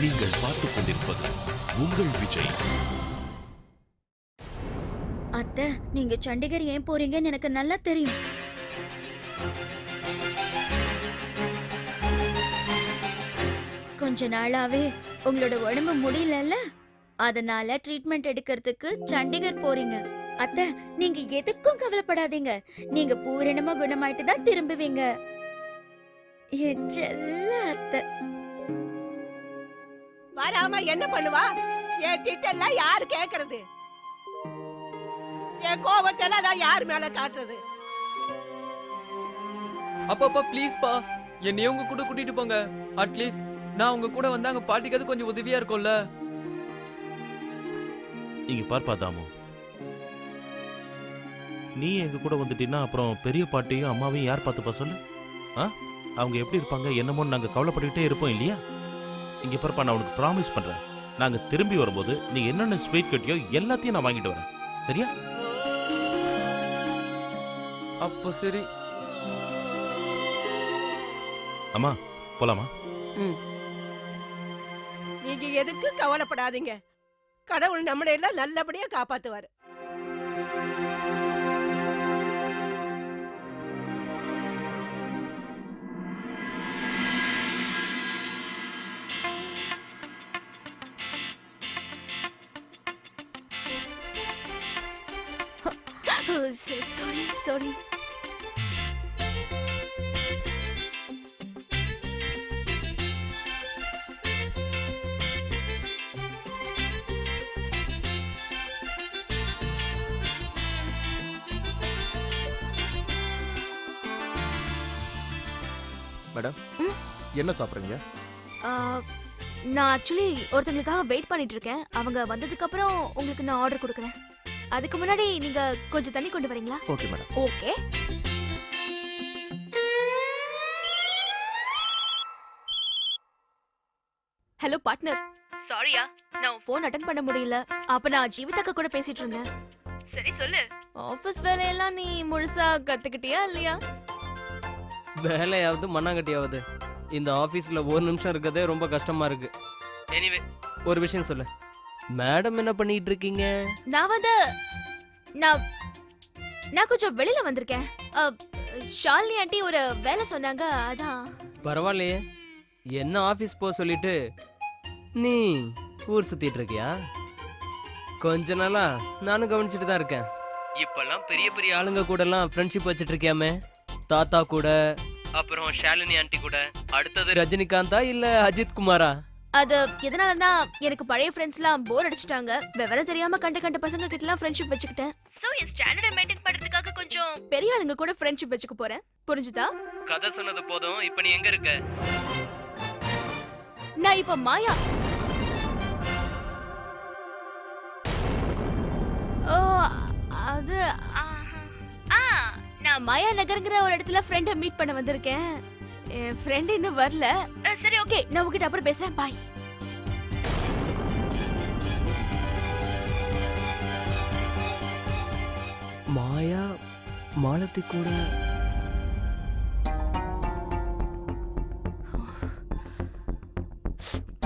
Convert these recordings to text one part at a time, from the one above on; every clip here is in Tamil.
நீங்கள் பார்த்துக் கொண்டிருப்பது உங்கள் விஜய். அத்தை, நீங்க சண்டிகர் ஏன் போறீங்கன்னு எனக்கு நல்லா தெரியும். கொஞ்ச நாளாவே உங்களோட உடம்பு முடியலல்ல, அதனால ட்ரீட்மெண்ட் எடுக்கிறதுக்கு சண்டிகர் போறீங்க. அத்தை, நீங்க எதுக்கும் கவலைப்படாதீங்க. நீங்க பூரணமா குணமாயிட்டு தான் திரும்புவீங்க. என் செல்ல அத்தை. வராம என்ன பண்ணுவா? என் திட்டெல்லாம் யாரு கேக்குறது? என் கோபத்தெல்லாம் நான் யார் மேல காட்டுறது? அப்பா ப்ளீஸ் பா, என்னையும் உங்க கூட கூட்டிட்டு போங்க. அட்லீஸ்ட் நான் உங்க கூட வந்தாங்க பாட்டிக்கு கொஞ்சம் உதவியா இருக்கும்ல. இங்க பார்ப்பா தாமு, நீ எங்க கூட வந்துட்டீன்னா அப்புறம் பெரிய பாட்டியும் அம்மாவையும் யார் பார்த்துப்பா சொல்லு? அவங்க எப்படி இருப்பாங்க என்னமோ நாங்க கவலைப்பட்டுக்கிட்டே இருப்போம் இல்லையா? இங்க பார்ப்பா, நான் உனக்கு ப்ராமிஸ் பண்றேன், நாங்க திரும்பி வரும்போது நீ என்னென்ன ஸ்வீட் கட்டியோ எல்லாத்தையும் நான் வாங்கிட்டு வரேன், சரியா? அப்போ சரி. அம்மா போலாமா? நீங்க எதுக்கு கவலைப்படாதீங்க. கடவுள் நம்மளை எல்லாம் நல்லபடியா காப்பாத்துவாரு. Sorry. மேடம், என்ன சாப்பிடுறீங்க? நான் ஆக்சுவலி ஒருத்தங்களுக்காக வெயிட் பண்ணிட்டு இருக்கேன். அவங்க வந்ததுக்கு அப்புறம் உங்களுக்கு நான் ஆர்டர் கொடுக்குறேன். அதுக்கு முன்னாடி நீங்க கொஞ்சம் தண்ணி கொண்டு வரீங்களா? Okay madam. Okay. Hello partner, சாரியா நான் ஃபோன் அட்டெண்ட் பண்ண முடியல. அப்ப நான் ஜீவிதாக்கா கூட பேசிட்டு இருந்தேன். சரி சொல்லு, ஆபீஸ் வேலையெல்லாம் நீ முழுசா கத்துக்கிட்டியா இல்லையா? வேலையாவது மண்ணாங்கட்டியாவது இந்த ஆபீஸ்ல ஒரு நிமிஷம் இருக்கதே ரொம்ப கஷ்டமா இருக்கு. எனிவே ஒரு விஷயம் சொல்லு, மேடம் என்ன பண்ணிட்டு இருக்கீங்க? நான் கொஞ்சம் வெளியில வந்திருக்கேன். ஷாலினி ஆண்டி ஒரு வேலை சொன்னாங்க, அதான். பரவாயில்லையே, என்ன ஆபீஸ் போ சொல்லிட்டு நீ ஊர் சுத்திட்டு இருக்கியா? கொஞ்ச நாளா நானும் கவனிச்சுட்டு தான் இருக்கேன். இப்பெல்லாம் பெரிய பெரிய ஆளுங்க கூட எல்லாம் ஃப்ரெண்ட்ஷிப் வச்சுட்டு இருக்கியாமே. தாத்தா கூட, அப்புறம் ஷாலினி ஆண்டி கூட, அடுத்தது ரஜினிகாந்தா இல்ல அஜித் குமாரா? அது எதனாலன்னா எனக்கு பழைய ஃப்ரெண்ட்ஸ்லாம் போர் அடிச்சிட்டாங்க. விவரம் தெரியாம கண்ட பசங்க கிட்டலாம் ஃப்ரெண்ட்ஷிப் வச்சுக்கிட்டேன். சோ என் ஸ்டாண்டர்டை மெயின்டைன் பண்றதுக்காக கொஞ்சம் பெரிய ஆளுங்க கூட ஃப்ரெண்ட்ஷிப் வச்சுக்க போறேன். புரிஞ்சுதா? கதை சொன்னது போதும், இப்போ நீ எங்க இருக்க? நான் இப்ப மாயா. ஓ அது நான் மாயா நகர்ங்கிற ஒரு இடத்துல ஃப்ரெண்டை மீட் பண்ண வந்திருக்கேன். என் ஃப்ரெண்ட் இன்னும் வரல. சரி ஓகே, நான் உங்ககிட்ட அப்புறம் பேசுறேன். பாய். மாயா மாலதி கூட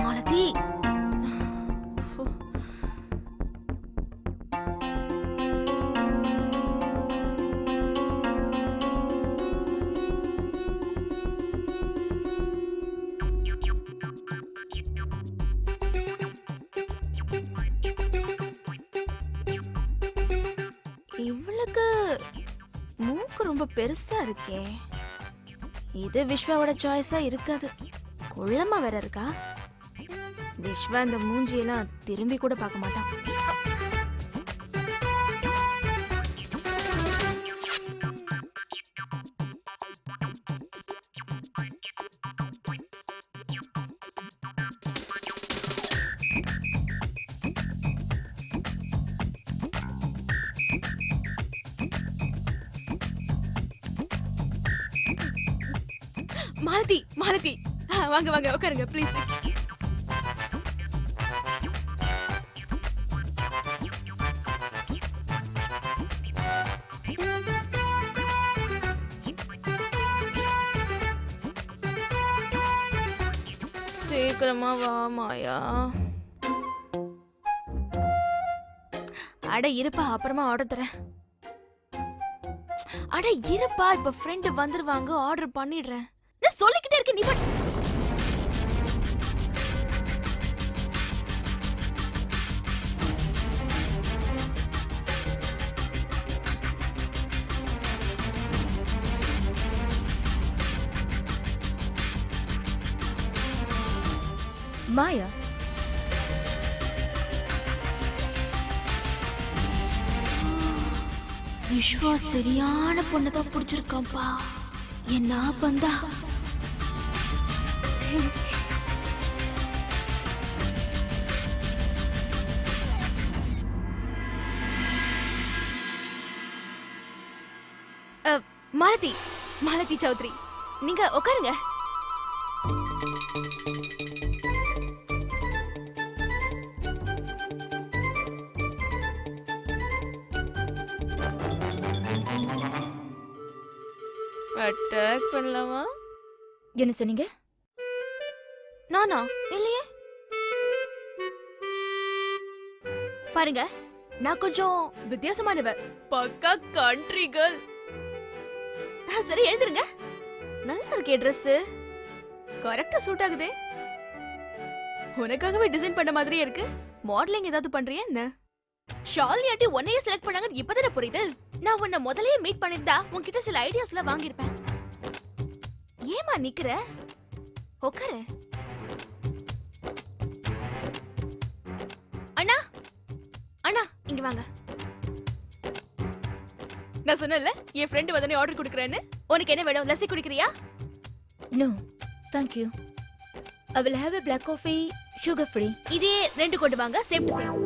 மாலதி. இவளுக்கு மூக்கு ரொம்ப பெருசா இருக்கே. இது விஸ்வாவோட சாய்ஸா இருக்காது. குள்ளமா வேற இருக்கா. விஸ்வா இந்த மூஞ்சியெல்லாம் திரும்பி கூட பார்க்க மாட்டான். மாலதி வாங்க உட்காருங்க ப்ளீஸ். சீக்கிரமா வா மாயா. அட இருப்பா, அப்புறமா ஆர்டர் தரேன். அட இருப்பா, இப்ப ஃப்ரெண்ட் வந்துருவாங்க, ஆர்டர் பண்ணிடுறேன். நான் சொல்லிக்கிட்டே இருக்கேன், நீ பாட்டு. மாயா, விஸ்வா சரியான பொண்ணதான் பிடிச்சிருக்கான்பா. என்ன பந்தா. மாலதி, மாலதி சௌத்ரி, நீங்க உட்காருங்க. அட்டாக் பண்ணலாமா? என்ன சொன்னீங்க? நானா? இல்லையே. பாருங்க, நான் கொஞ்சம் வித்தியாசமானவ. பக்கா கண்ட்ரி கேர்ள். சரி எழுந்திருங்க. நல்லா இருக்கே ட்ரெஸ். கரெக்டா சூட் ஆகுதே. உனக்காகவே டிசைன் பண்ண மாதிரியே இருக்கு. மாடலிங் ஏதாவது பண்றியா என்ன? ஷாலினி ஆண்டி உன்னையே செலக்ட் பண்ணாங்கன்னு இப்பதானே புரியுது. நான் உன்னை முதல்லயே மீட் பண்ணிருந்தா உன்கிட்ட சில ஐடியாஸ்லாம் வாங்கியிருப்பேன். ஏமா நிக்கிற? உட்காரு. அண்ணா, அண்ணா இங்க வாங்க. நான் சொன்னேன்ல என் ஃப்ரெண்ட் வந்தனே ஆர்டர் கொடுக்கறேன்னு. உனக்கு என்ன வேணும்? Lassi குடிக்கறியா? No, thank you. I will have a black coffee, sugar free. இதே 2 கொண்டு வாங்க, சேம் டு சேம்.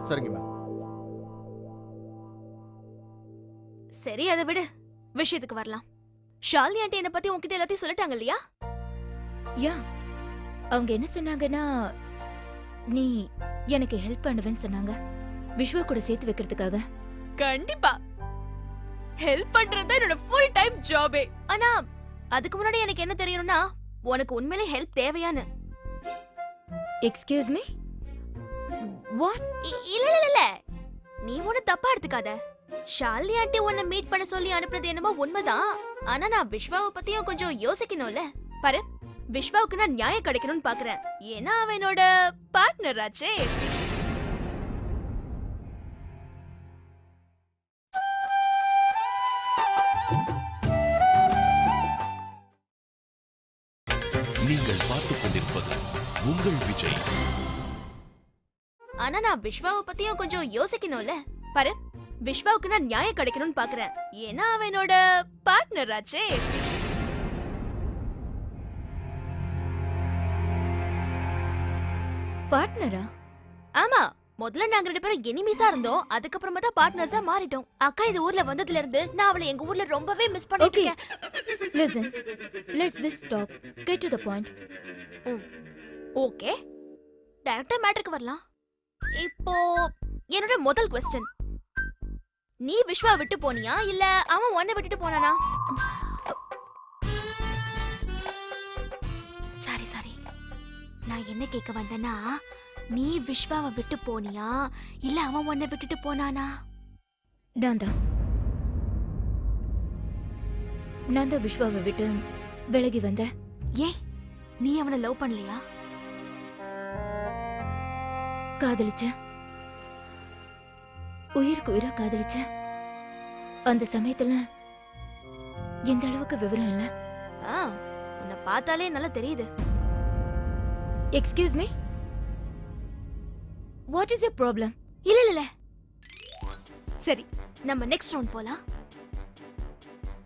சரிங்க மேம். சரி, அதை விடு, விஷயத்துக்கு வரலாம். ஷாலினி ஆண்டி என்ன பத்தி உன்கிட்ட எல்லாத்தையும் சொல்லிட்டாங்க இல்லையா? யா, அவங்க என்ன சொன்னாங்கன்னா, நீ எனக்கு ஹெல்ப் பண்ணுவேன்னு சொன்னாங்க, விஸ்வா கூட சேர்த்து வைக்கிறதுக்காக. கண்டிப்பா ஹெல்ப் பண்றது என்னோட ஃபுல் டைம் ஜாபே. ஆனா அதுக்கு முன்னாடி எனக்கு என்ன தெரியணும்னா, உனக்கு உண்மையிலே ஹெல்ப் தேவையான்னு. Excuse me, what? இல்ல இல்ல இல்ல, நீ ஒண்ணு தப்பா எடுத்துக்காத. ஷாலினி ஆண்டி உன்னை மீட் பண்ண சொல்லி அனுப்புறது என்னமோ உண்மைதான். ஆனா நான் விஸ்வாவை பத்தியும் கொஞ்சம் யோசிக்கணும்ல. பாரு, விஸ்வாவுக்கு நான் நியாயம் கிடைக்கணும்னு பாக்குறேன். ஏன்னா அவனோட பார்ட்னர் ஆச்சே. நீங்கள் பார்த்துக் கொண்டிருப்பது உங்கள் விஜய். ஆனா நான் விஸ்வாவை பத்தியும் கொஞ்சம் யோசிக்கணும்ல. பாரு, விஸ்வாவுக்கு நான் நியாயம் கிடைக்கணும்னு பாக்குறேன். ஏன்னா அவனோட பார்ட்னர் ஆச்சே. பார்ட்னரா? ஆமா, முதல்ல நாங்க 2 பேரும் எனிமீஸா இருந்தோம். அதுக்கப்புறமா தான் பார்ட்னர்ஸா மாறிட்டோம். அக்கா இந்த ஊர்ல வந்ததுல இருந்து நான் அவளை எங்க ஊர்ல ரொம்பவே மிஸ் பண்ணிட்டு Okay, இருக்கேன். listen. Let's this stop. Get to the point. Okay, டைரக்டா மேட்டருக்கு வரலாம். இப்போ என்னோட முதல் क्वेश्चन, நீ விஸ்வா விட்டு போனியா இல்ல அவன் உன்னை விட்டுட்டு போனானா? சாரி சாரி, நான் என்ன கேட்க வந்தேன்னா, நீ விஸ்வாவை விட்டு போனியா இல்ல அவன் உன்னை விட்டுட்டு போனானா? நான் தான் விஸ்வாவை விட்டு விலகி வந்தேன். ஏன், நீ அவனை லவ் பண்ணலையா? காதலிச்சேன், உயிருக்கு உயிரா காதலிச்சேன். அந்த சமயத்துல எந்த அளவுக்கு விவரம் இல்ல. உன்னை பார்த்தாலே நல்லா தெரியுது. Excuse me, what is your problem? இல்ல இல்ல இல்ல, சரி நம்ம நெக்ஸ்ட் ரவுண்ட் போலாம்.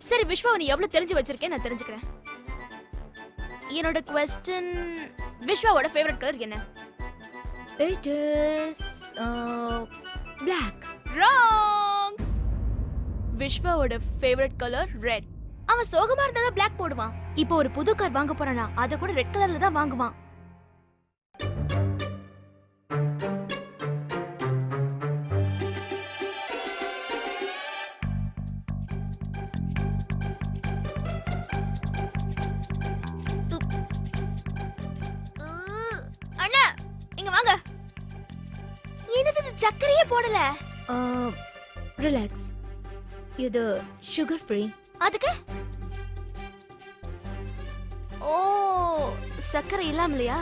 சரி, விஸ்வாவை நீ எவ்வளவு தெரிஞ்சு வச்சிருக்கேன் நான் தெரிஞ்சுக்கிறேன். என்னோட क्वेश्चन, விஸ்வாவோட ஃபேவரட் கலர் என்ன? It is black. Wrong. விஸ்வாவோட ஃபேவரட் கலர் ரெட். அவன் சோகமா இருந்தா தான் black போடுவான். இப்போ ஒரு புது கார் வாங்க போறானா, அத கூட ரெட் கலர்ல தான் வாங்குவான். இங்க வாங்க. என்னது இது சக்கரையே போடல? ரிலாக்ஸ், இது சுகர் ஃப்ரீ. அதுக்கு ஓ சக்கரை இல்லாமலையா?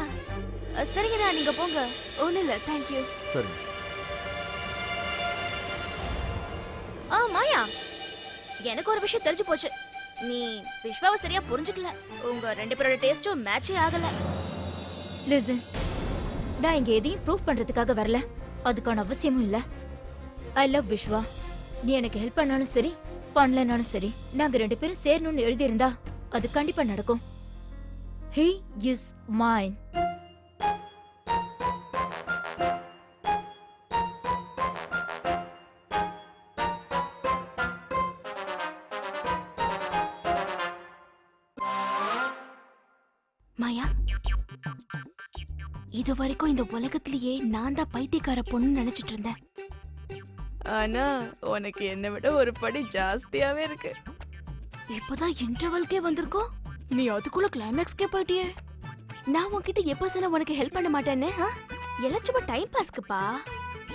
சரிங்கண்ணா நீங்க போங்க. ஒண்ணு இல்ல, தேங்க்யூ. சரி. மாயா, எனக்கு ஒரு விஷயம் தெரிஞ்சு போச்சு. நீ விஸ்வாவை சரியா புரிஞ்சுக்கல. உங்க 2 பேரோட டேஸ்டும் மேட்சே ஆகல. லிசன், நான் இங்க எதையும் ப்ரூவ் பண்றதுக்காக வரல, அதுக்கான அவசியமும் இல்ல. I love Vishwa. நீ எனக்கு ஹெல்ப் பண்ணாலும் சரி, பண்ணலனாலும் சரி, நாங்க 2 பேரும் சேரணும்னு எழுதியிருந்தா அது கண்டிப்பா நடக்கும். He is mine. மாயா, இது வரைக்கும் இந்த உலகத்திலேயே நான் தான் பைத்தியக்கார பொண்ணு நினைச்சிட்டு இருந்தேன். ஆனா உனக்கு என்ன விட ஒரு படி ஜாஸ்தியாவே இருக்கு. இப்பதான் இன்டர்வல்கே வந்திருக்கோம், நீ அதுக்குள்ள கிளைமேக்ஸ்க்கே போயிட்டியே. நான் உன்கிட்ட எப்ப சொன்ன உனக்கு ஹெல்ப் பண்ண மாட்டேன்னு? எல்லாம் சும்மா டைம் பாஸ்க்குப்பா.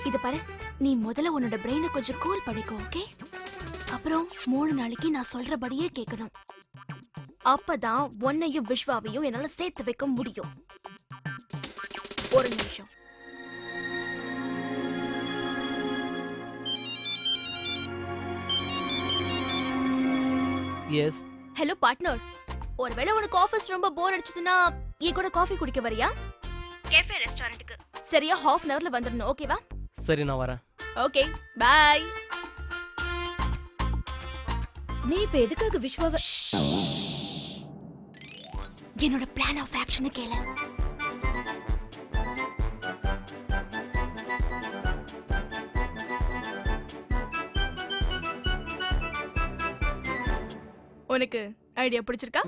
இது பாரு, நீ முதல்ல உன்னோட பிரெயினை கொஞ்சம் கூல் பண்ணிக்கோ, ஓகே? அப்புறம் 3 நாளைக்கு நான் சொல்றபடியே கேட்கணும். அப்பதான் உன்னையும் விஸ்வாவையும் என்னால சேர்த்து வைக்க முடியும். ஒரு நிமிஷம். எஸ். ஹலோ பார்ட்னர், ஒருவேளை உனக்கு ஆபீஸ் ரொம்ப போர் அடிச்சதுன்னா என் கூட காஃபி குடிக்க வரியா? கேஃபே ரெஸ்டாரண்ட்டுக்கு சரியா 1/2 hourல வந்துடணும், ஓகேவா? சரி, நான் வரேன். Okay, bye. நீ இப்ப எதுக்காக விஸ்வாவை? என்னோட பிளான் ஆஃப் ஆக்ஷனை கேளு. உனக்கு ஐடியா பிடிச்சிருக்கா?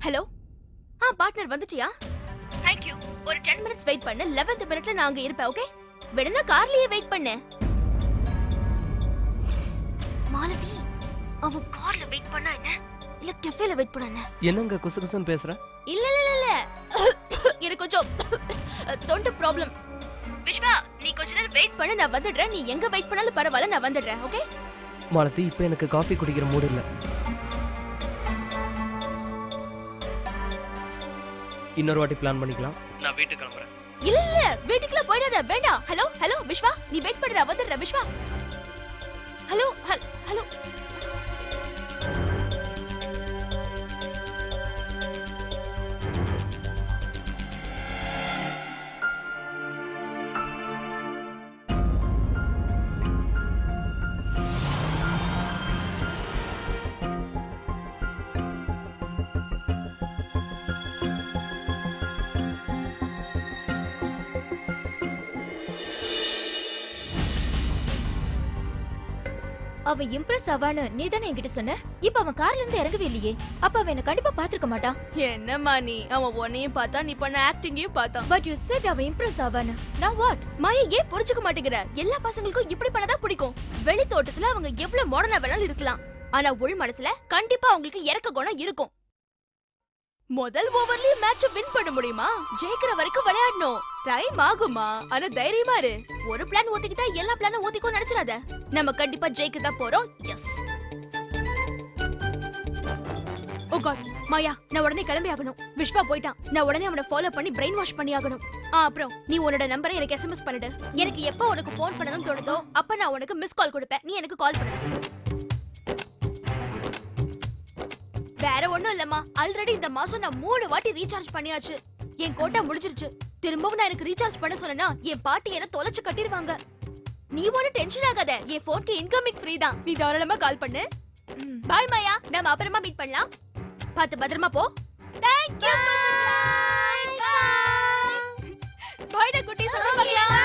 ஹலோ, பார்ட்னர் வந்துட்டியா? Thank you. ஒரு 10 minutes வெயிட் பண்ணு. 11th மினிட்ல நான் அங்க இருப்பேன், ஓகே? வேணும்னா கார்லயே வெயிட் பண்ணு. மாலதி, அவ கார்ல வெயிட் பண்ணா என்ன, இல்ல கஃபேல வெயிட் பண்ணா என்ன? என்னங்க குசுகுசுன்னு பேசுற? இல்ல இல்ல இல்ல எனக்கு கொஞ்சம் தொண்டை ப்ராப்ளம். விஸ்வா, நீ கொஞ்ச நேரம் வெயிட் பண்ணு, நான் வந்துடுறேன். நீ எங்க வெயிட் பண்ணாலும் பரவாயில்ல, நான் வந்துடுறேன், ஓகே? மாலதி, இப்போ எனக்கு காஃபி குடிக்கிற மூடு இல்ல. இன்னொரு வாட்டி பிளான் பண்ணிக்கலாம். நான் வீட்டுக்கு கிளம்புறேன். இல்ல இல்ல வீட்டுக்குள்ள போயிடாத வேண்டாம். ஹலோ ஹலோ விஸ்வா, நீ வெயிட் பண்ணுடா, வந்துடுற விஸ்வா. Hello hello. அவ இம்ப்ரெஸ் ஆவான்னு நீ தானே என்கிட்ட சொன்ன. இப்ப அவன் கார்ல இருந்து இறங்கவே இல்லையே. அப்ப அவன் என்ன கண்டிப்பா பாத்துக்க மாட்டான். என்னம்மா நீ, அவன் உன்னையும் பார்த்தா, நீ பண்ண ஆக்டிங்கையும் பார்த்தான். பட் யூ செட் அவ இம்ப்ரெஸ் ஆவான்னு. நான் வாட்? மாயா ஏன் புரிஞ்சுக்க மாட்டேங்கிற? எல்லா பசங்களுக்கும் இப்படி பண்ணதான் பிடிக்கும். வெளி தோட்டத்துல அவங்க எவ்வளவு மாடர்னா வேணாலும் இருக்கலாம், ஆனா உள் மனசுல கண்டிப்பா அவங்களுக்கு இறக்க குணம் இருக்கும். முதல் ஓவர்லயே மேட்ச வின் பண்ண முடியுமா? ஜெயிக்கிற வரைக்கும் விளையாடணும். டைம் ஆகுமா, ஆனா தைரியமா இரு. ஒரு பிளான் ஊத்திக்கிட்டா எல்லா பிளானும் ஊத்திக்கோ நினைச்சிடாத. நம்ம கண்டிப்பா ஜெயிக்க தான் போறோம். எஸ். ஓ காட், மாயா நான் உடனே கிளம்பி ஆகணும். விஸ்வா போயிட்டான். நான் உடனே அவனை ஃபாலோ பண்ணி பிரெயின் வாஷ் பண்ணி ஆகணும். அப்புறம் நீ உன்னோட நம்பரை எனக்கு SMS பண்ணிடு. எனக்கு எப்போ உனக்கு ஃபோன் பண்ணணும்னு தோணுதோ அப்ப நான் உனக்கு மிஸ் கால் கொடுப்பேன். நீ எனக்கு கால் பண்ணு. வேற ஒண்ணும் இல்லம்மா, ஆல்ரெடி இந்த மாசம் நான் 3 வாட்டி ரீசார்ஜ் பண்ணியாச்சு. என் கோட்டா முடிஞ்சிருச்சு. திரும்பவும் நான் எனக்கு ரீசார்ஜ் பண்ண சொன்னா என் பாட்டி என்ன தொலைச்சு கட்டிடுவாங்க. நீ ஒன்னும் டென்ஷன் ஆகாத, என் போனுக்கு இன்கமிங் ஃப்ரீ தான். நீ தாராளமா கால் பண்ணு. பாய் மாயா, நாம அப்புறமா மீட் பண்ணலாம். பார்த்து பத்திரமா போ. Thank you. பாய் டா குட்டி, சொல்ல பார்க்கலாம்.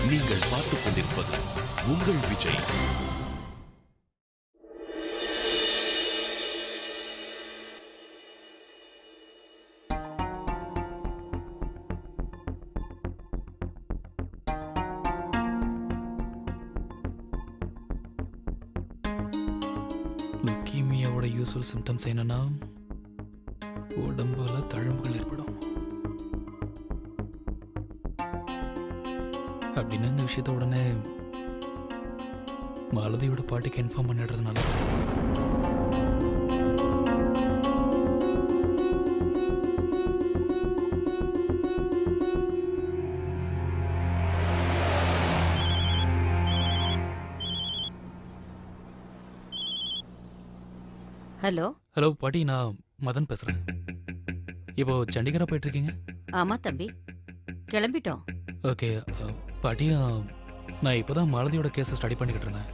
நீங்கள் பார்த்துக் கொண்டிருப்பது உங்கள் விஜய். லுக்கீமியாவோட யூஸ்வல் சிம்டம்ஸ் என்னன்னா உடம்புல தழும்புகள் ஏற்படும். அப்படின்னு இந்த விஷயத்த உடனே மாலதியோட பாட்டிக்கு இன்ஃபார்ம் பண்ணிடுறதுனால ஹலோ ஹலோ பாட்டி, நான் மதன் பேசுறேன். இப்போ சண்டிகரா போயிட்டு இருக்கீங்க? ஆமா தம்பி, கிளம்பிட்டோம். ஓகே பாட்டி, நான் இப்போதான் மாலதியோட கேஸை ஸ்டடி பண்ணிக்கிட்டு இருந்தேன்.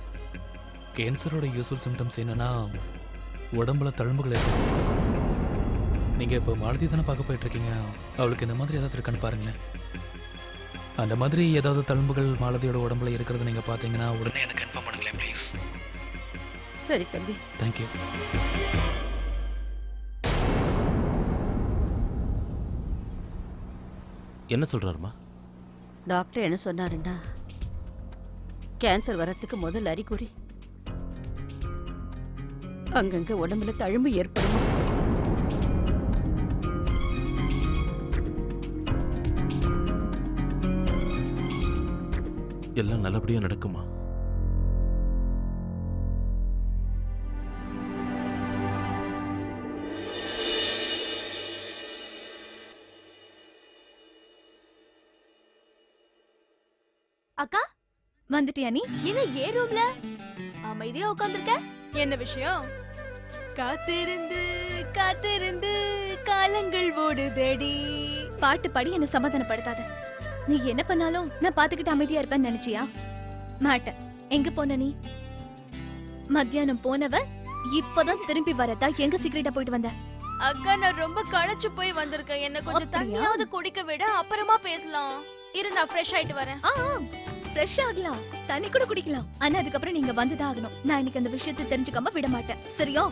கேன்சரோட யூஸ்வல் சிம்டம்ஸ் என்னன்னா உடம்புல தழும்புகள் ஏற்படும். நீங்கள் இப்போ மாலதி தானே பார்க்க போயிட்டு இருக்கீங்க, அவளுக்கு இந்த மாதிரி ஏதாவது இருக்கான்னு பாருங்களேன். அந்த மாதிரி ஏதாவது தழும்புகள் மாலதியோட உடம்புல இருக்கிறது நீங்கள் பார்த்தீங்கன்னா உடனே எனக்கு கன்ஃபார்ம் பண்ணுங்களேன் ப்ளீஸ். சரி தம்பி. தேங்க்யூ. என்ன சொல்றாருமா? டாக்டர் என்ன சொன்னாருன்னா, கேன்சர் வரத்துக்கு முதல் அறிகுறி அங்கங்க உடம்புல தழும்பு ஏற்படும். எல்லாம் நல்லபடியா நடக்குமா? அக்கா வந்துட்டியா நீ? என்ன ஏ ரூம்ல அமைதியா உட்கார்ந்திருக்க? என்ன விஷயம்? காத்திருந்து காத்திருந்து காலங்கள் ஓடுதடி. பாட்டு பாடி என்ன சமாதானப்படுத்தாத. நீ என்ன பண்ணாலும் நான் பாத்துக்கிட்டு அமைதியா இருப்பேன்னு நினைச்சியா? மாட்டேன். எங்க போன நீ? மத்தியானம் போனவ இப்பதான் திரும்பி வரதா எங்க சீக்கிரட்டா போயிட்டு வந்த? அக்கா நான் ரொம்ப களைச்சு போய் வந்திருக்கேன். என்ன கொஞ்சம் அப்படியா? தண்ணியாவது குடிக்க விட, அப்புறமா பேசலாம். இரு நான் ஃப்ரெஷ் ஆயிட்டு வரேன். ஃப்ரெஷ் ஆகலாம், தண்ணி கூட குடிக்கலாம். ஆனா அதுக்கப்புறம் நீங்க வந்துதான் ஆகணும். நான் இன்னைக்கு அந்த விஷயத்தை தெரிஞ்சுக்காம விட மாட்டேன். சரியா?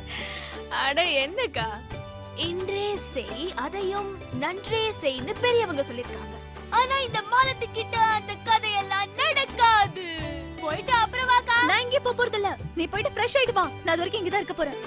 அட என்னக்கா, இன்றே செய் அதையும் நன்றே செய்ன்னு பெரியவங்க சொல்லிருக்காங்க. ஆனா இந்த மாலத்து கிட்ட அந்த கதையெல்லாம் நடக்காது. போயிட்டு அப்புறம் வாக்கா. நான் இங்கே போறது இல்ல. நீ போயிட்டு ஃப்ரெஷ் ஆயிட்டு வா. நான் அது வரைக்கும் இங்கதான் இருக்க போறேன்.